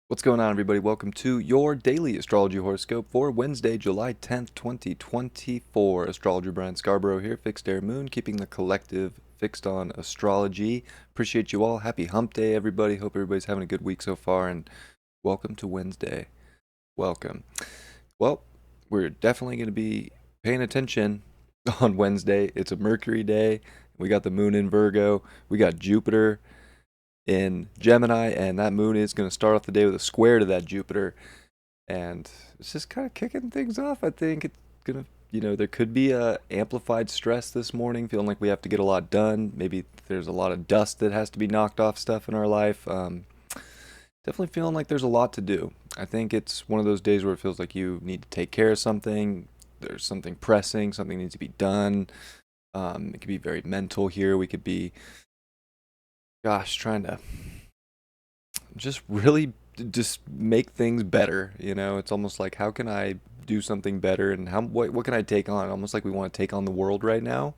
What's going on, everybody? Welcome to your daily astrology horoscope for Wednesday, July 10th, 2024. Astrologer Brian Scarborough here, Fixed Air Moon, keeping the collective fixed on astrology. Appreciate you all. Happy hump day, everybody. Hope everybody's having a good week so far, and welcome to Wednesday. Welcome. Well, we're definitely going to be paying attention on Wednesday. It's a Mercury day. We got the moon in Virgo. We got Jupiter in Gemini, and that moon is going to start off the day with a square to that Jupiter, and it's just kind of kicking things off. I think it's going to, there could be a amplified stress this morning, feeling like we have to get a lot done. Maybe there's a lot of dust that has to be knocked off stuff in our life. Definitely feeling like there's a lot to do. I think it's one of those days where it feels like you need to take care of something. There's something pressing, something needs to be done. It could be very mental here. We could be trying to just really just make things better. It's almost like, how can I do something better, and what can I take on? Almost like we want to take on the world right now,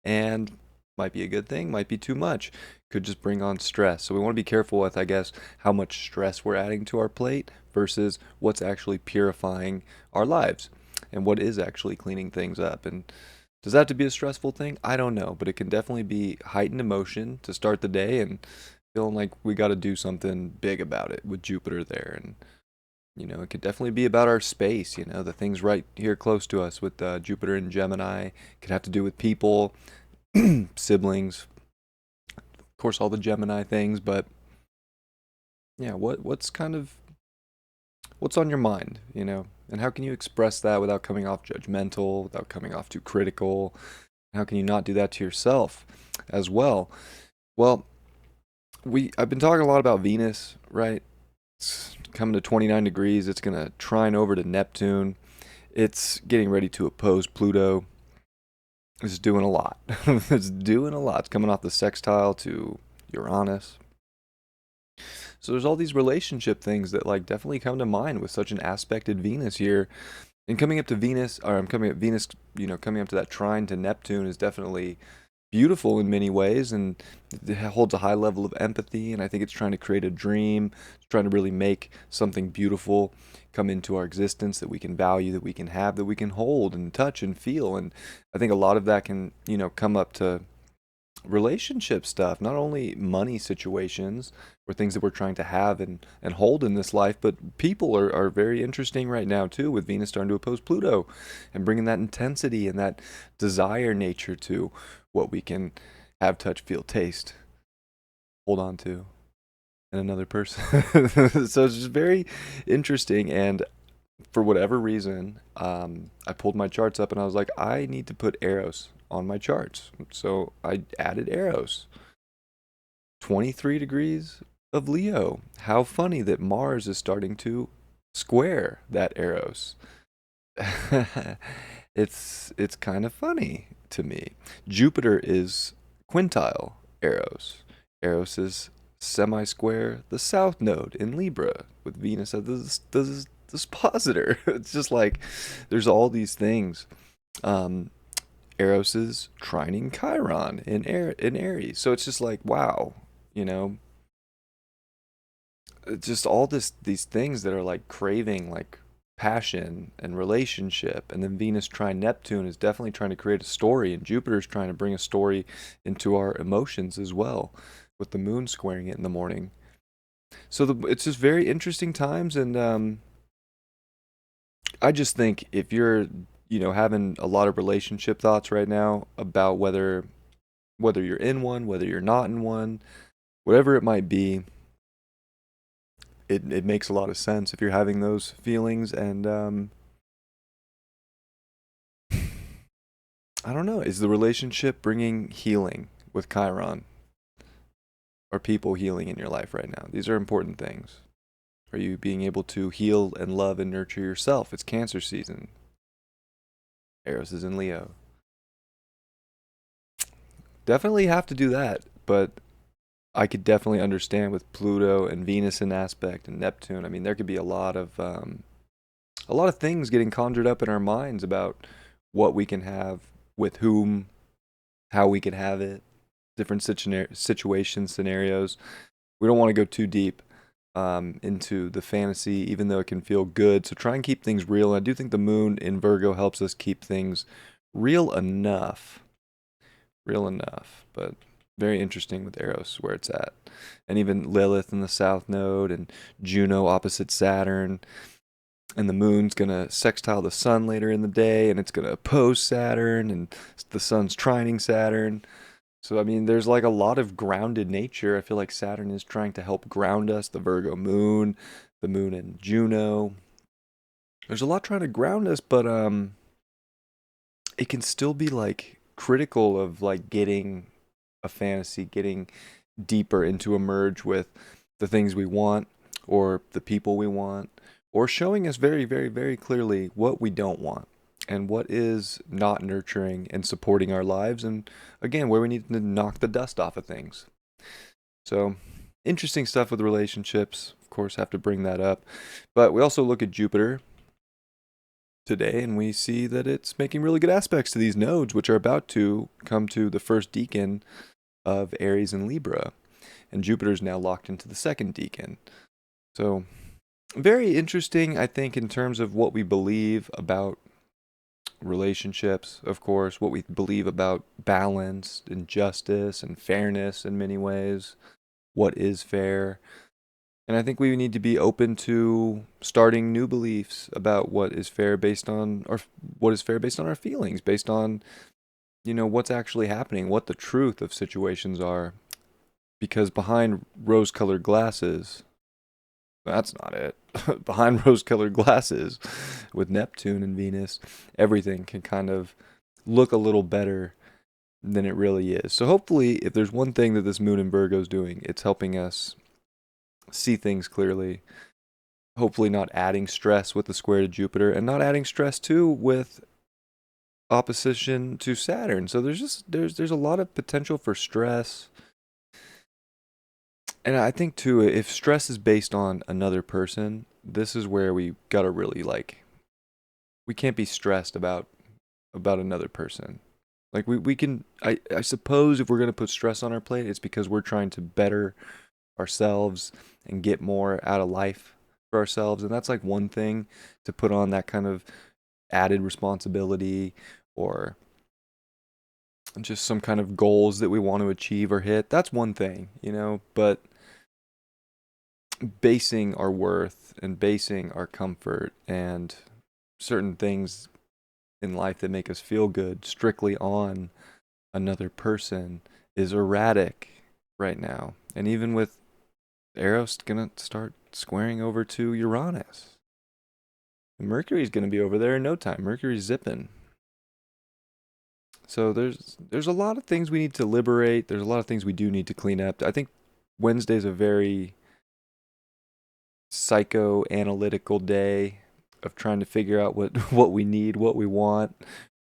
and might be a good thing, might be too much, could just bring on stress. So we want to be careful with, I guess, how much stress we're adding to our plate versus what's actually purifying our lives and what is actually cleaning things up. And does that have to be a stressful thing? I don't know, but it can definitely be heightened emotion to start the day and feeling like we got to do something big about it with Jupiter there. And, it could definitely be about our space, the things right here close to us with Jupiter and Gemini. It could have to do with people, siblings, of course, all the Gemini things. But yeah, what's on your mind, and how can you express that without coming off judgmental, without coming off too critical? How can you not do that to yourself as well? Well, I've been talking a lot about Venus, right? It's coming to 29 degrees. It's going to trine over to Neptune. It's getting ready to oppose Pluto. It's doing a lot. It's doing a lot. It's coming off the sextile to Uranus. So there's all these relationship things that definitely come to mind with such an aspected Venus here. And coming up to Venus, or I'm coming up Venus, coming up to that trine to Neptune is definitely beautiful in many ways, and it holds a high level of empathy, and I think it's trying to create a dream. It's trying to really make something beautiful come into our existence that we can value, that we can have, that we can hold and touch and feel. And I think a lot of that can, come up to relationship stuff, not only money situations or things that we're trying to have and hold in this life, but people are very interesting right now too, with Venus starting to oppose Pluto and bringing that intensity and that desire nature to what we can have, touch, feel, taste, hold on to in another person. So it's just very interesting. And for whatever reason, I pulled my charts up and I was like, I need to put Eros on my charts. So I added Eros. 23 degrees of Leo. How funny that Mars is starting to square that Eros. It's kind of funny to me. Jupiter is quintile Eros. Eros is semi-square the south node in Libra, with Venus as the dispositor. It's just like there's all these things. Eros is trining Chiron in Aries. So it's just like, wow, just all these things that are craving passion and relationship. And then Venus trine Neptune is definitely trying to create a story, and Jupiter's trying to bring a story into our emotions as well, with the moon squaring it in the morning. So it's just very interesting times. And I just think if you're having a lot of relationship thoughts right now about whether you're in one, whether you're not in one, whatever it might be, it makes a lot of sense if you're having those feelings. And I don't know, is the relationship bringing healing with Chiron? Are people healing in your life right now? These are important things. Are you being able to heal and love and nurture yourself? It's Cancer season. Eros is in Leo. Definitely have to do that, but I could definitely understand with Pluto and Venus in aspect and Neptune. I mean, there could be a lot of things getting conjured up in our minds about what we can have, with whom, how we can have it, different situations, scenarios. We don't want to go too deep into the fantasy, even though it can feel good. So try and keep things real. And I do think the moon in Virgo helps us keep things real enough. Real enough. But very interesting with Eros where it's at. And even Lilith in the South Node and Juno opposite Saturn. And the moon's gonna sextile the sun later in the day, and it's gonna oppose Saturn, and the sun's trining Saturn. So, I mean, there's like a lot of grounded nature. I feel like Saturn is trying to help ground us, the Virgo moon, the moon in Juno. There's a lot trying to ground us, but it can still be like critical of like getting a fantasy, getting deeper into a merge with the things we want or the people we want, or showing us very, very, very clearly what we don't want and what is not nurturing and supporting our lives, and again, where we need to knock the dust off of things. So, interesting stuff with relationships. Of course, have to bring that up. But we also look at Jupiter today and we see that it's making really good aspects to these nodes, which are about to come to the first decan of Aries and Libra. And Jupiter's now locked into the second decan. So, very interesting, I think, in terms of what we believe about relationships, of course, what we believe about balance and justice and fairness in many ways, what is fair. And I think we need to be open to starting new beliefs about what is fair based on our feelings, based on, what's actually happening, what the truth of situations are. Because behind rose-colored glasses, that's not it. Behind rose-colored glasses with Neptune and Venus, everything can kind of look a little better than it really is. So hopefully, if there's one thing that this moon in Virgo is doing, it's helping us see things clearly. Hopefully not adding stress with the square to Jupiter, and not adding stress too with opposition to Saturn. So there's a lot of potential for stress. And I think too, if stress is based on another person, this is where we gotta really like, we can't be stressed about another person. Like we can, I suppose if we're gonna put stress on our plate, it's because we're trying to better ourselves and get more out of life for ourselves. And that's like one thing, to put on that kind of added responsibility, or just some kind of goals that we want to achieve or hit. That's one thing, but basing our worth and basing our comfort and certain things in life that make us feel good strictly on another person is erratic right now. And even with Eros gonna start squaring over to Uranus, Mercury's gonna be over there in no time. Mercury's zipping. So there's a lot of things we need to liberate. There's a lot of things we do need to clean up. I think Wednesday's a very psychoanalytical day of trying to figure out what we need, what we want,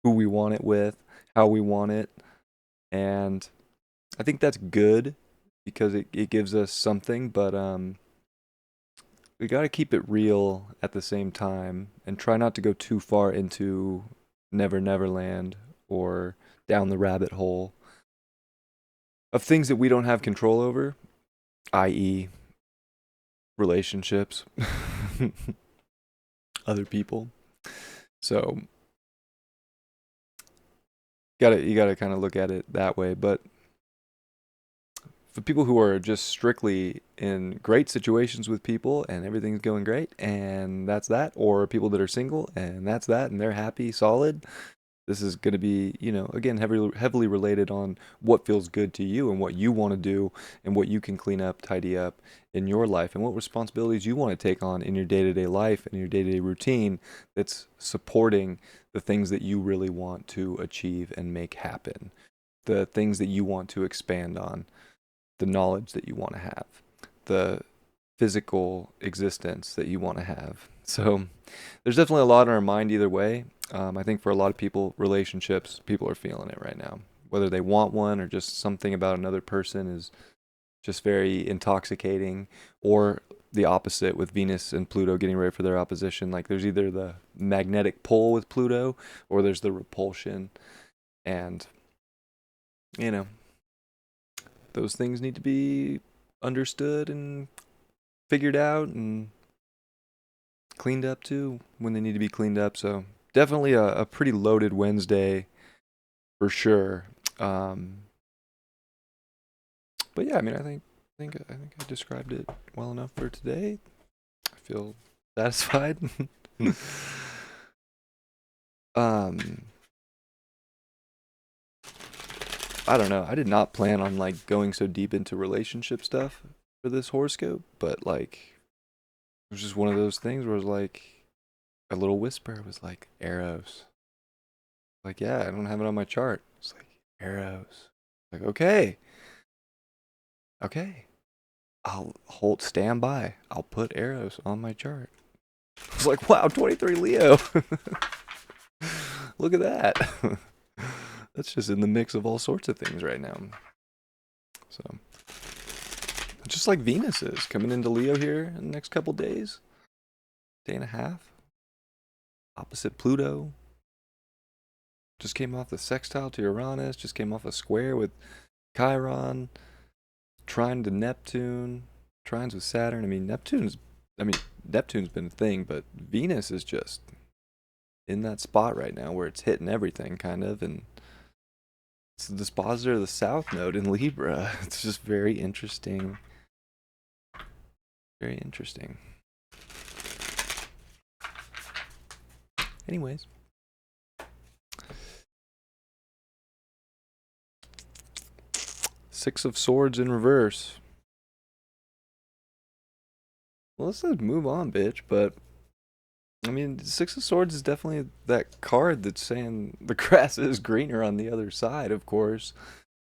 who we want it with, how we want it. And I think that's good because it gives us something, but we got to keep it real at the same time and try not to go too far into Never Never Land or down the rabbit hole of things that we don't have control over, i.e., relationships, other people. So you gotta kind of look at it that way. But for people who are just strictly in great situations with people and everything's going great and that's that, or people that are single and that's that and they're happy, solid, this is going to be, again, heavily related on what feels good to you and what you want to do and what you can clean up, tidy up in your life, and what responsibilities you want to take on in your day-to-day life and your day-to-day routine that's supporting the things that you really want to achieve and make happen, the things that you want to expand on, the knowledge that you want to have, the physical existence that you want to have. So there's definitely a lot on our mind either way. I think for a lot of people, relationships, people are feeling it right now. Whether they want one or just something about another person is just very intoxicating, or the opposite with Venus and Pluto getting ready for their opposition. Like there's either the magnetic pull with Pluto or there's the repulsion. And, you know, those things need to be understood and figured out and cleaned up too when they need to be cleaned up. So definitely a pretty loaded Wednesday for sure. Um, but yeah, I mean, I think I described it well enough for today. I feel satisfied. um, I don't know. I did not plan on like going so deep into relationship stuff for this horoscope, but like it was just one of those things where it was like a little whisper was like arrows. Like, yeah, I don't have it on my chart. It's like arrows. Like, okay, okay. I'll hold stand by. I'll put arrows on my chart. It's like, wow, 23 Leo. Look at that. That's just in the mix of all sorts of things right now. So, just like Venus is coming into Leo here in the next couple days, day and a half. Opposite Pluto. Just came off the sextile to Uranus. Just came off a square with Chiron. Trine to Neptune. Trines with Saturn. Neptune's been a thing, but Venus is just in that spot right now where it's hitting everything, kind of, and it's the dispositor of the South Node in Libra. It's just very interesting. Very interesting. Anyways. Six of Swords in reverse. Well, let's just move on, bitch, but I mean, Six of Swords is definitely that card that's saying the grass is greener on the other side, of course.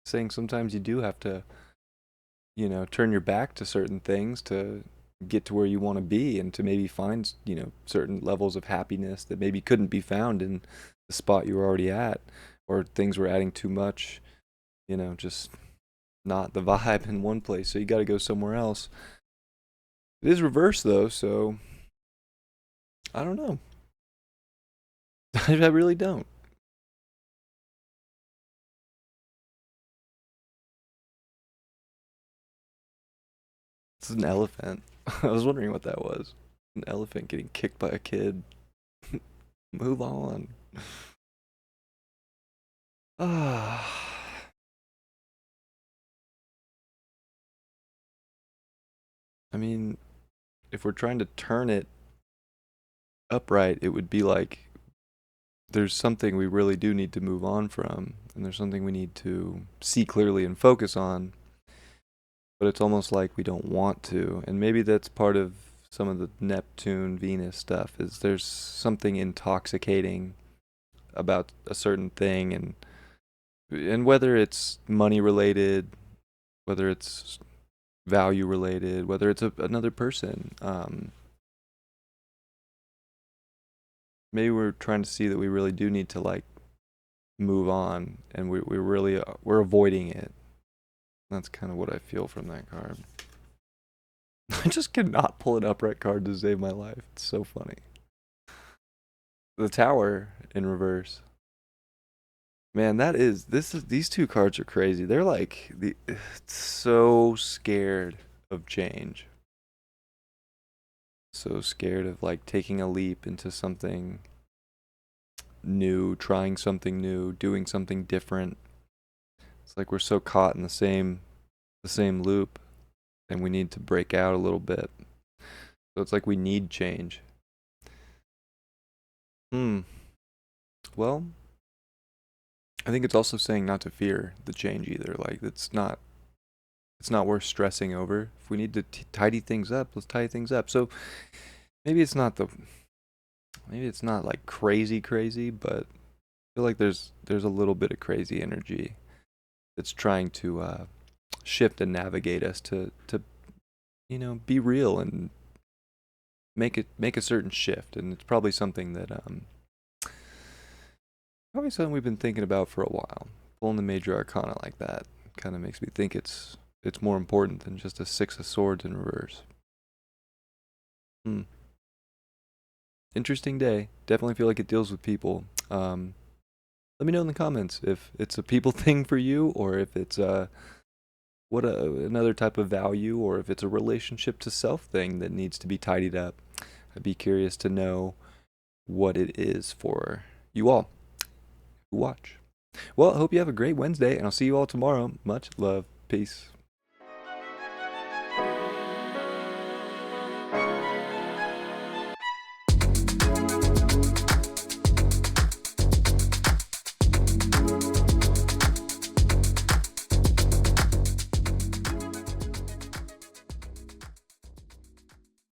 Saying sometimes you do have to, turn your back to certain things to get to where you want to be and to maybe find, certain levels of happiness that maybe couldn't be found in the spot you were already at, or things were adding too much, just not the vibe in one place. So you got to go somewhere else. It is reverse though, so I don't know. I really don't. It's an elephant. I was wondering what that was. An elephant getting kicked by a kid. Move on. Ah. I mean, if we're trying to turn it upright, it would be like there's something we really do need to move on from, and there's something we need to see clearly and focus on, but it's almost like we don't want to. And maybe that's part of some of the Neptune Venus stuff is there's something intoxicating about a certain thing, and whether it's money related, whether it's value related, whether it's another person, maybe we're trying to see that we really do need to like move on, and we really we're avoiding it. That's kind of what I feel from that card. I just cannot pull an upright card to save my life. It's so funny. The Tower in reverse. Man, these two cards are crazy. They're like so scared of change. So scared of like taking a leap into something new, trying something new, doing something different. It's like we're so caught in the same loop, and we need to break out a little bit. So it's like we need change. Hmm. Well, I think it's also saying not to fear the change either. Like it's not worth stressing over. If we need to tidy things up, let's tidy things up. So maybe it's not like crazy crazy, but I feel like there's a little bit of crazy energy that's trying to shift and navigate us to be real and make a certain shift. And it's probably something we've been thinking about for a while. Pulling the major arcana like that kind of makes me think it's it's more important than just a Six of Swords in reverse. Hmm. Interesting day. Definitely feel like it deals with people. Let me know in the comments if it's a people thing for you, or if it's another type of value, or if it's a relationship to self thing that needs to be tidied up. I'd be curious to know what it is for you all who watch. Well, I hope you have a great Wednesday, and I'll see you all tomorrow. Much love. Peace.